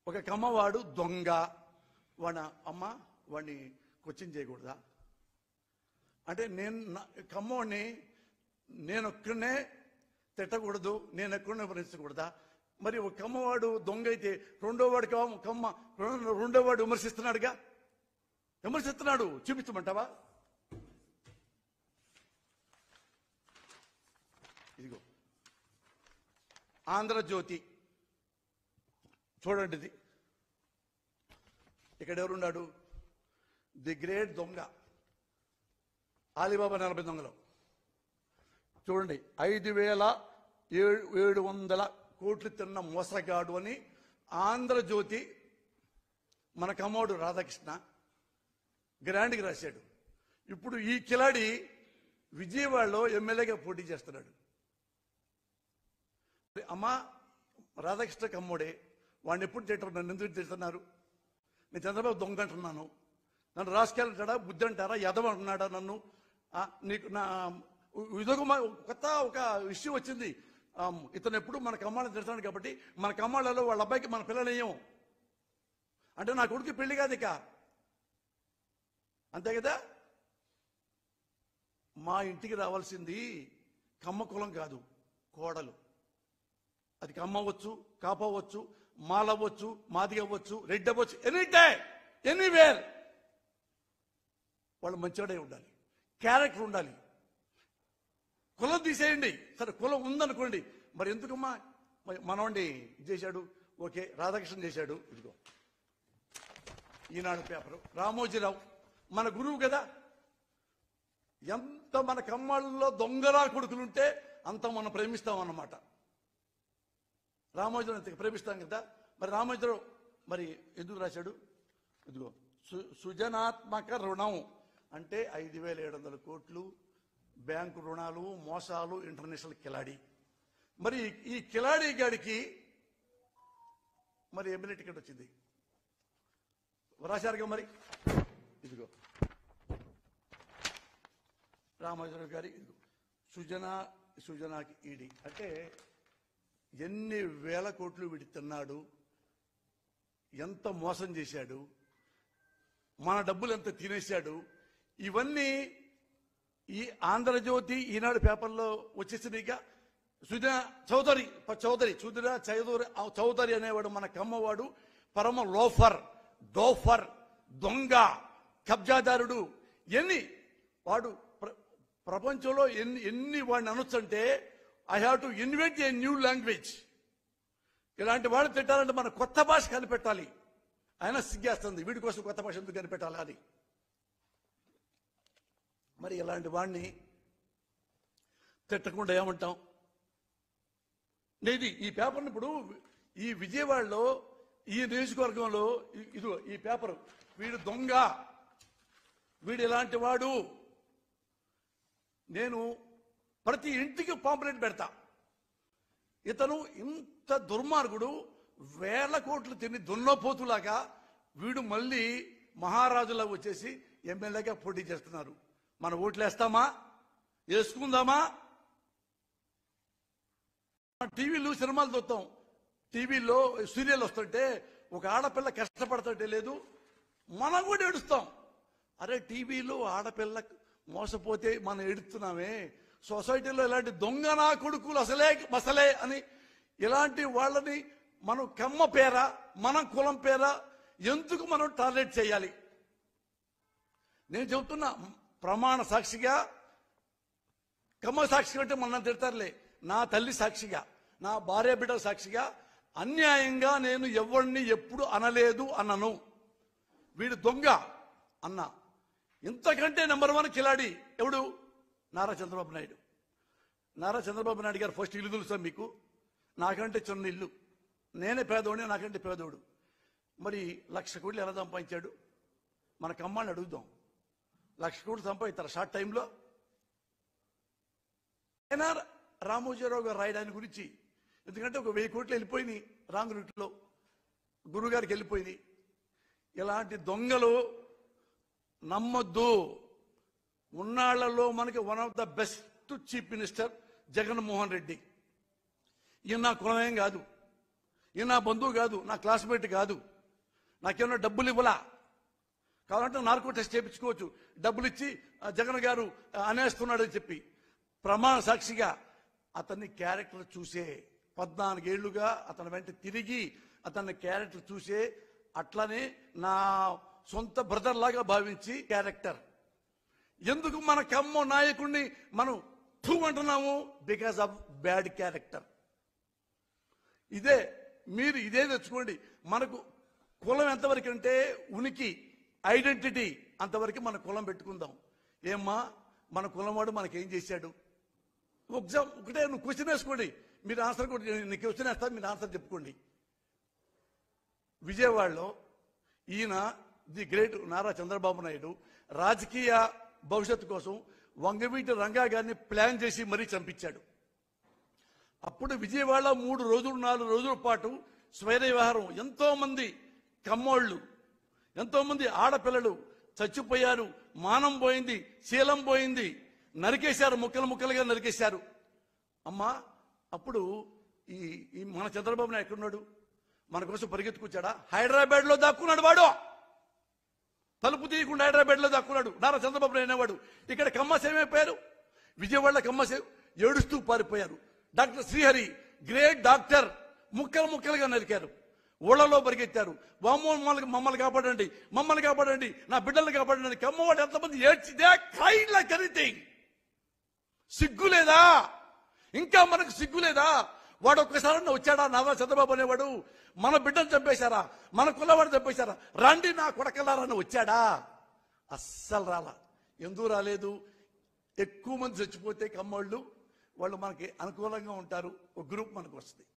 ఒక కమ్మవాడు దొంగ, వాడిని క్వశ్చన్ చేయకూడదా? అంటే కమ్మవాడిని నేను ఒక్కడనే తిట్టకూడదు, నేను ఎక్కడనే విమర్శించకూడదా? మరి ఒక కమ్మవాడు దొంగ అయితే రెండో వాడు విమర్శిస్తున్నాడుగా, విమర్శిస్తున్నాడు, చూపించమంటావా? ఇదిగో ఆంధ్రజ్యోతి చూడండి, ఇది ఇక్కడ ఎవరున్నాడు? ది గ్రేట్ దొంగ అలీబాబా 40 దొంగలు. చూడండి, 5,700 కోట్లు తిన్న మోసగాడు అని ఆంధ్రజ్యోతి మన కమ్మోడు రాధాకృష్ణ గ్రాండ్కి రాశాడు. ఇప్పుడు ఈ కిలాడి విజయవాడలో ఎమ్మెల్యేగా పోటీ చేస్తున్నాడు. అమ్మా రాధాకృష్ణ కమ్మోడే, వాడిని ఎప్పుడు తింటారు? నన్ను ఎందుకు తిడుతున్నారు? నేను చంద్రబాబు దొంగ అంటున్నాను, నన్ను రాసుకెళ్తాడా, బుద్ధి అంటారా, యదవ అంటున్నాడా నన్ను? నీకు నా ఇదొక కొత్త ఒక విషయం వచ్చింది. ఇతను ఎప్పుడు మన కమ్మాళ్ళని తిడతాడు కాబట్టి మన కమ్మాళ్ళలో వాళ్ళ అబ్బాయికి మన పిల్లలేయం అంటే నా కొడుకు పెళ్లి కాదు ఇక, అంతే కదా? మా ఇంటికి రావాల్సింది కమ్మ కులం కాదు, కోడలు. అది కమ్మ అవ్వచ్చు, కాపవచ్చు, మాలవ్వచ్చు, మాది అవ్వచ్చు, రెడ్డి అవ్వచ్చు, ఎనీ డే ఎనీవేర్ వాళ్ళు మంచివాడే ఉండాలి, క్యారెక్టర్ ఉండాలి. కులం తీసేయండి, సరే కులం ఉందనుకోండి, మరి ఎందుకమ్మా మనవాడిని చేశాడు? ఓకే, రాధాకృష్ణ చేశాడు. ఇదిగో ఈనాడు పేపరు, రామోజీరావు మన గురువు కదా. ఎంత మన కమ్మళ్ళలో దొంగలా కొడుకులుంటే అంత మనం ప్రేమిస్తాం అన్నమాట. రామోజీరావు అంత ప్రేమిస్తాం కదా. మరి రామోజీరావు మరి ఎందుకు రాశాడు? ఇదిగో సృజనాత్మక రుణం అంటే 5,700 కోట్లు బ్యాంకు రుణాలు, మోసాలు, ఇంటర్నేషనల్ కిలాడి. మరి ఈ కిలాడి గాడికి మరి ఎమ్మెల్యే టికెట్ వచ్చింది, రాశారుగా. మరి ఇదిగో రామోజీరావు గారి సృజనాకి ఈడీ అంటే ఎన్ని వేల కోట్లు వీడి తిన్నాడు, ఎంత మోసం చేశాడు, మన డబ్బులు ఎంత తినేశాడు, ఇవన్నీ ఈ ఆంధ్రజ్యోతి ఈనాడు పేపర్లో వచ్చేసినాయిగా. సుజనా చౌదరి అనేవాడు మన కమ్మవాడు, పరమ లోఫర్, డోఫర్, దొంగ, కబ్జాదారుడు. వాడు ప్రపంచంలో ఎన్ని వాడిని అనొచ్చంటే I have to invent a new language. ఇలాంటి వాడు తిట్టాలంటే మన కొత్త భాష కనిపెట్టాలి. ఆయన సిగ్గేస్తుంది, వీడి కోసం కొత్త భాష ఎందుకు కనిపెట్టాలి అని. మరి ఇలాంటి వాడిని తిట్టకుండా ఏమంటాం? నేది ఈ పేపర్ని ఇప్పుడు ఈ విజయవాడలో ఈ నియోజకవర్గంలో ఇదిగో ఈ పేపరు, వీడు దొంగ, వీడు ఇలాంటి వాడు, నేను ప్రతి ఇంటికి పాంప్లెట్ పెడతా. ఇతను ఇంత దుర్మార్గుడు, 1000 కోట్లు తిని దున్నపోతులాగా వీడు మళ్ళీ మహారాజులా వచ్చేసి ఎమ్మెల్యేగా పోటీ చేస్తున్నారు. మన ఓట్లు వేస్తామా? వేసుకుందామా? టీవీలు సినిమాలు చూస్తాం, టీవీలో సీరియల్ వస్తుంటే ఒక ఆడపిల్ల కష్టపడుతుంటే లేదు, మనం కూడా ఏడుస్తాం. అరే టీవీలో ఆడపిల్ల మోసపోతే మనం ఏడుస్తున్నామే, సొసైటీలో ఇలాంటి దొంగ నా కొడుకులు మసలే అని ఇలాంటి వాళ్ళని మనం కమ్మ పేరా, మనం కులం పేరా ఎందుకు మనం టార్గెట్ చేయాలి? నేను చెబుతున్నా, ప్రమాణ సాక్షిగా, కమ్మ సాక్షిగా అంటే మన తిడతారులే, నా తల్లి సాక్షిగా, నా భార్య బిడ్డ సాక్షిగా అన్యాయంగా నేను ఎవరిని ఎప్పుడు అనలేదు అన్నను. వీడు దొంగ అన్నా. ఇంతకంటే నెంబర్ 1 కిలాడి ఎవడు? నారా చంద్రబాబు నాయుడు. నారా చంద్రబాబు నాయుడు గారు ఫస్ట్ ఇల్లు తెలుసా మీకు? నాకంటే చిన్న ఇల్లు, నేనే పేదోడిని, నాకంటే పేదోడు. మరి 1,00,000 కోట్లు ఎలా సంపాదించాడు? మన కమ్మాన్ని అడుగుదాం. 1,00,000 కోట్లు సంపాదిస్తారు షార్ట్ టైంలో. అయినా రామోజీరావు గారు రాయడాని గురించి, ఎందుకంటే ఒక 1000 కోట్లు వెళ్ళిపోయినాయి రాంగ్ రూట్లో, గురుగారికి వెళ్ళిపోయినాయి. ఇలాంటి దొంగలు నమ్మొద్దు. ఉన్నాళ్లలో మనకి one of the best chief minister Jaganmohan Reddy. ఈయన నా కులమేం కాదు, ఈయన నా బంధువు కాదు, నా క్లాస్మేట్ కాదు, నాకేమన్నా డబ్బులు ఇవ్వలా, కావాలంటే నార్కో టెస్ట్ చేయించుకోవచ్చు, డబ్బులు ఇచ్చి జగన్ గారు అనేస్తున్నాడని చెప్పి ప్రమాణ సాక్షిగా అతన్ని క్యారెక్టర్ చూసే 14 ఏళ్లుగా అతని వెంట తిరిగి అతన్ని క్యారెక్టర్ చూసే, అట్లనే నా సొంత బ్రదర్ లాగా భావించి క్యారెక్టర్. ఎందుకు మన ఖమ్మం నాయకుడిని మనం థూ అంటున్నాము? Because of bad character. మీరు ఇదే తెచ్చుకోండి. మనకు కులం ఎంతవరకు అంటే ఉనికి, ఐడెంటిటీ అంతవరకు మన కులం పెట్టుకుందాం. ఏమ్మా మన కులం వాడు మనకేం చేశాడు? ఒకటే నువ్వు క్వశ్చన్ వేసుకోండి, మీరు ఆన్సర్ కూడా, నేను క్వశ్చన్ వేస్తాను, మీరు ఆన్సర్ చెప్పుకోండి. విజయవాడలో ఈయన ది గ్రేట్ నారా చంద్రబాబు నాయుడు రాజకీయ భవిష్యత్తు కోసం వంగవీటి రంగా గారిని ప్లాన్ చేసి మరీ చంపించాడు. అప్పుడు విజయవాడ 3 రోజులు 4 రోజుల పాటు స్వైర విహారం, ఎంతో మంది కమ్మోళ్ళు, ఎంతో మంది ఆడపిల్లలు చచ్చిపోయారు, మానం పోయింది, శీలం పోయింది, నరికేశారు, ముక్కలు ముక్కలుగా నరికేశారు. అమ్మా అప్పుడు ఈ మన చంద్రబాబు నాయుడు ఎక్కడున్నాడు? మన కోసం పరిగెత్తుకొచ్చాడా? హైదరాబాద్ లో దాక్కున్నాడు వాడు, తలుపు తీయకుండా హైదరాబాద్ లో దాక్కున్నాడు నారా చంద్రబాబు నాయుడు అనేవాడు. ఇక్కడ కమ్మస్ ఏమైపోయారు? విజయవాడలో కమ్మస్ ఏడుస్తూ పారిపోయారు. డాక్టర్ శ్రీహరి గ్రేట్ డాక్టర్, ముక్కలు ముక్కలుగా నరికారు, ఊళ్ళలో పరిగెత్తారు. మమ్మల్ని కాపాడండి, మమ్మల్ని కాపాడండి, నా బిడ్డల్ని కాపాడండి. కమ్మవాడు ఎంతమంది ఏడ్చిదే క్రైడ్ లైక్ ఎనీథింగ్. సిగ్గు లేదా? ఇంకా మనకు సిగ్గు లేదా? వాడు ఒక్కసారి వచ్చాడా నారా చంద్రబాబు అనేవాడు? మన బిడ్డను చంపేశారా, మన కులవాడు చంపేశారా, రండి నా కొడకలారని వచ్చాడా? అస్సలు రాలా. ఎందుకు రాలేదు? ఎక్కువ మంది చచ్చిపోతే కమ్మోళ్ళు వాళ్ళు మనకి అనుకూలంగా ఉంటారు, ఒక గ్రూప్ మనకు వస్తుంది.